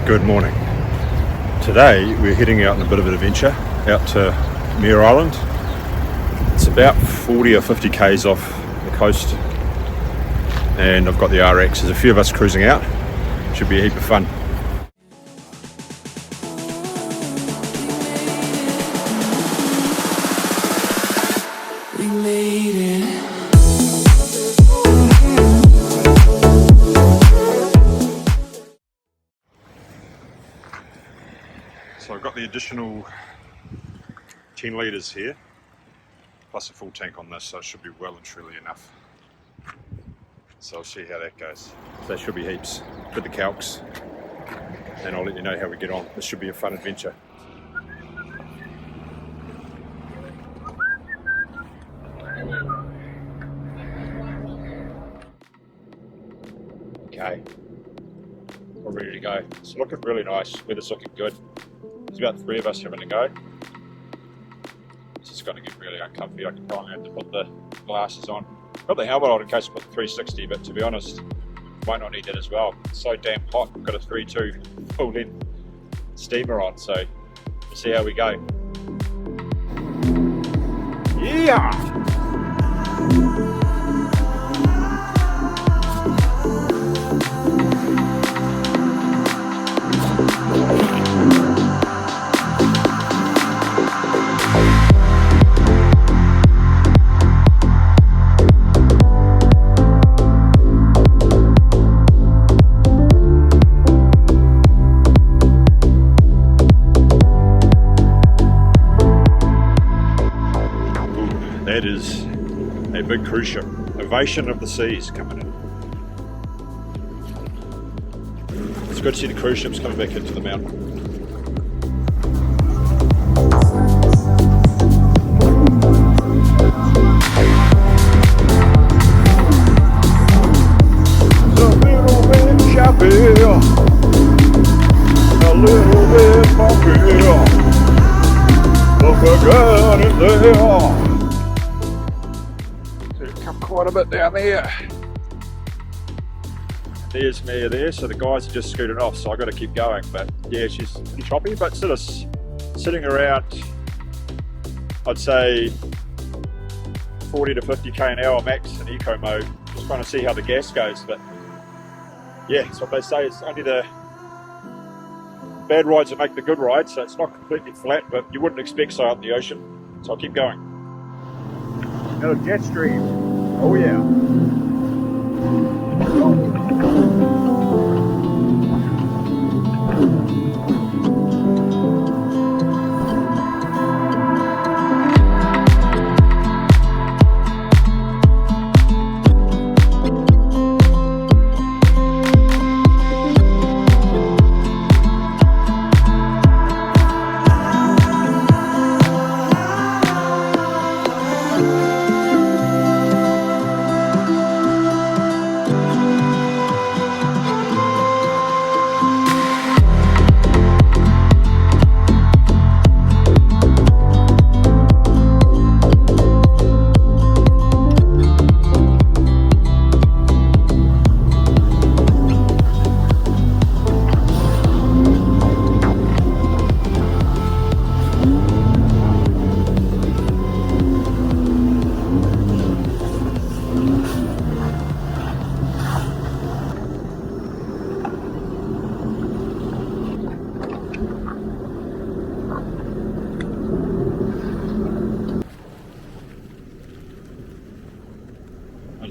Good morning. Today we're heading out on a bit of an adventure out to Mere Island. It's about 40 or 50 k's off the coast, and I've got the RX. There's a few of us cruising out. Should be a heap of fun. So I've got the additional 10 litres here, plus a full tank on this, so it should be well and truly enough. So I'll see how that goes. That should be heaps. Put the calcs, and I'll let you know how we get on. This should be a fun adventure. Okay, we're ready to go. It's looking really nice, weather's looking good. There's about 3 of us having a go. This is going to get really uncomfy. I can probably have to put the glasses on. Got the helmet on in case I put the 360, but to be honest, might not need that as well. It's so damn hot. I've got a 3.2 full length steamer on, so we'll see how we go. Yeah! That is a big cruise ship. Ovation of the Seas coming in. It's good to see the cruise ships coming back into the mountain. It's a little bit choppy, a little bit bumpy, but we're good in there. Quite a bit down there. There's me there, so the guys are just scooting off, so I've got to keep going. But yeah, she's pretty choppy, but sort of sitting around, I'd say 40 to 50 k an hour max in eco mode. Just trying to see how the gas goes, but yeah, that's what they say. It's only the bad rides that make the good rides, so it's not completely flat, but you wouldn't expect so out in the ocean. So I'll keep going. Another jet stream. Oh yeah.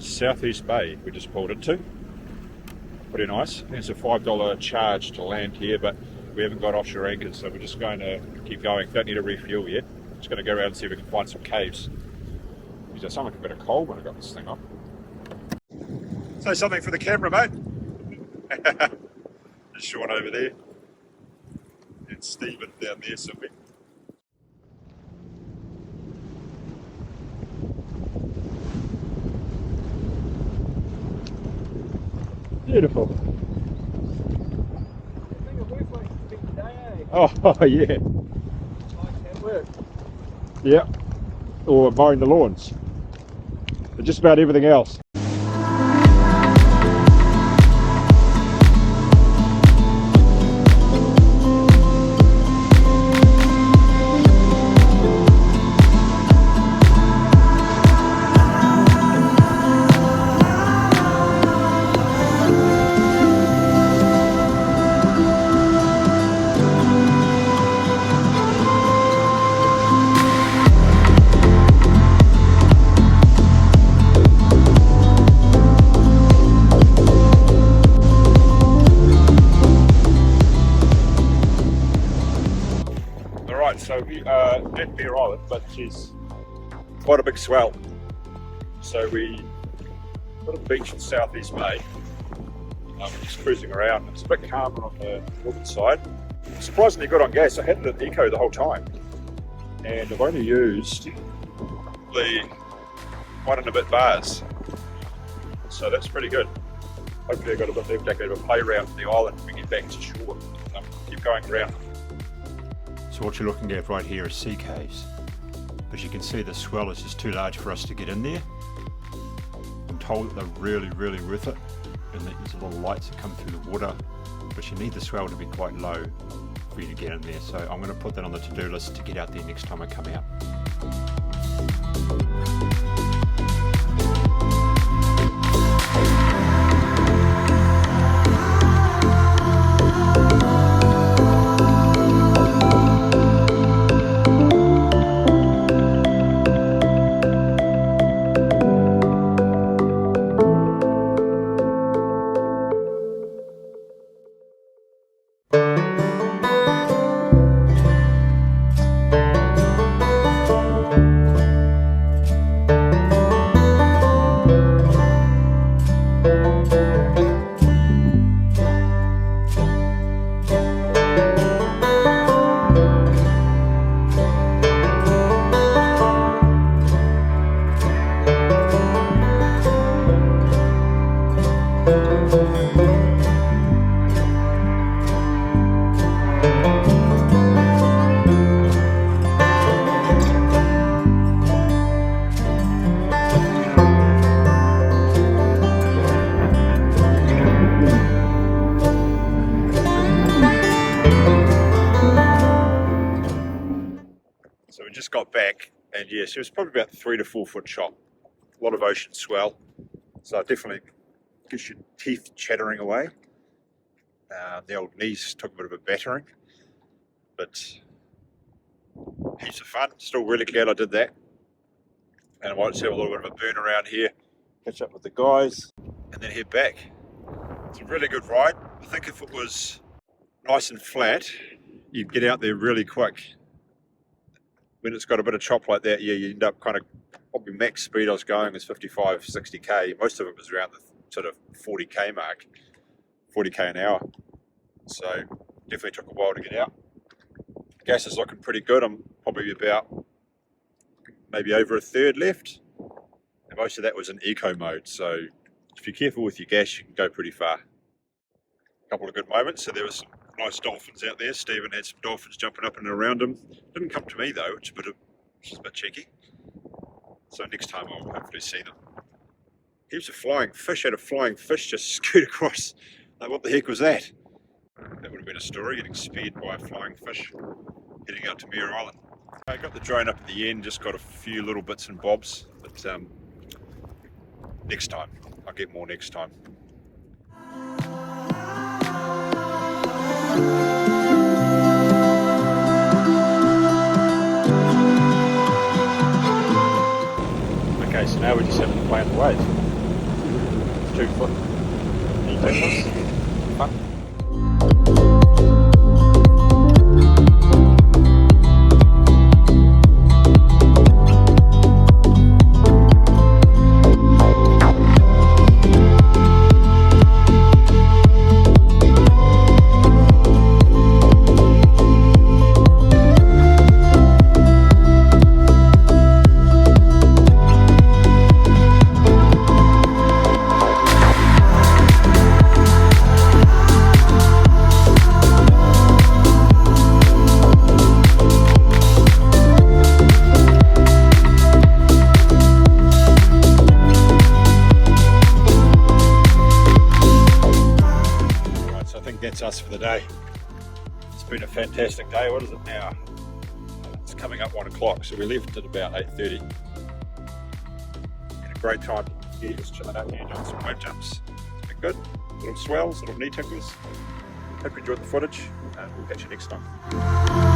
Southeast Bay we just pulled into. Pretty nice. There's a $5 charge to land here, but we haven't got offshore anchors, so we're just going to keep going. Don't need to refuel yet. Just going to go around and see if we can find some caves. Because I sound like a bit of cold when I got this thing on. Say something for the camera, mate. There's Sean over there. And Stephen down there somewhere. Beautiful. Oh yeah. Yeah. Or mowing the lawns. But just about everything else. so we are at Bear Island, but she's quite a big swell. So we got a beach in Southeast Bay. We're just cruising around. It's a bit calmer on the northern side. Surprisingly good on gas. I had it at eco the whole time, and I've only used the 1 and a bit bars. So that's pretty good. Hopefully I've got a bit of a play around the island when we get back to shore. Keep going around. So what you're looking at right here is sea caves. But you can see the swell is just too large for us to get in there. I'm told that they're really, really worth it. And there's little lights that come through the water. But you need the swell to be quite low for you to get in there. So I'm going to put that on the to-do list to get out there next time I come out. So we just got back, and yes, it was probably about 3 to 4 foot chop. A lot of ocean swell, so it definitely gets your teeth chattering away. The old knees took a bit of a battering, but heaps of fun. Still really glad I did that. And I might just have a little bit of a burn around here, catch up with the guys, and then head back. It's a really good ride. I think if it was nice and flat, you'd get out there really quick. When it's got a bit of chop like that, yeah, you end up kind of, probably max speed I was going was 55, 60k. Most of it was around the sort of 40k mark, 40k an hour. So definitely took a while to get out. Gas is looking pretty good. I'm probably about maybe over a third left. And most of that was in eco mode. So if you're careful with your gas, you can go pretty far. A couple of good moments. So there was some nice dolphins out there. Stephen had some dolphins jumping up and around him. Didn't come to me though, which is a bit cheeky. So next time I'll hopefully see them. Heaps of flying fish. Had a flying fish just scoot across. Like, what the heck was that? That would have been a story, getting speared by a flying fish heading out to Mare Island. I got the drone up at the end, just got a few little bits and bobs, but next time. I'll get more next time. Okay, so now we just have to play in the waves. It's 2 foot. Can you take this? Fun. That's us for the day. It's been a fantastic day. What is it now? It's coming up 1 o'clock, so we left at about 8:30. Had a great time here, just chilling out here, doing some wave jumps. It's been good. Little swells, little knee ticklers. Hope you enjoyed the footage, and we'll catch you next time.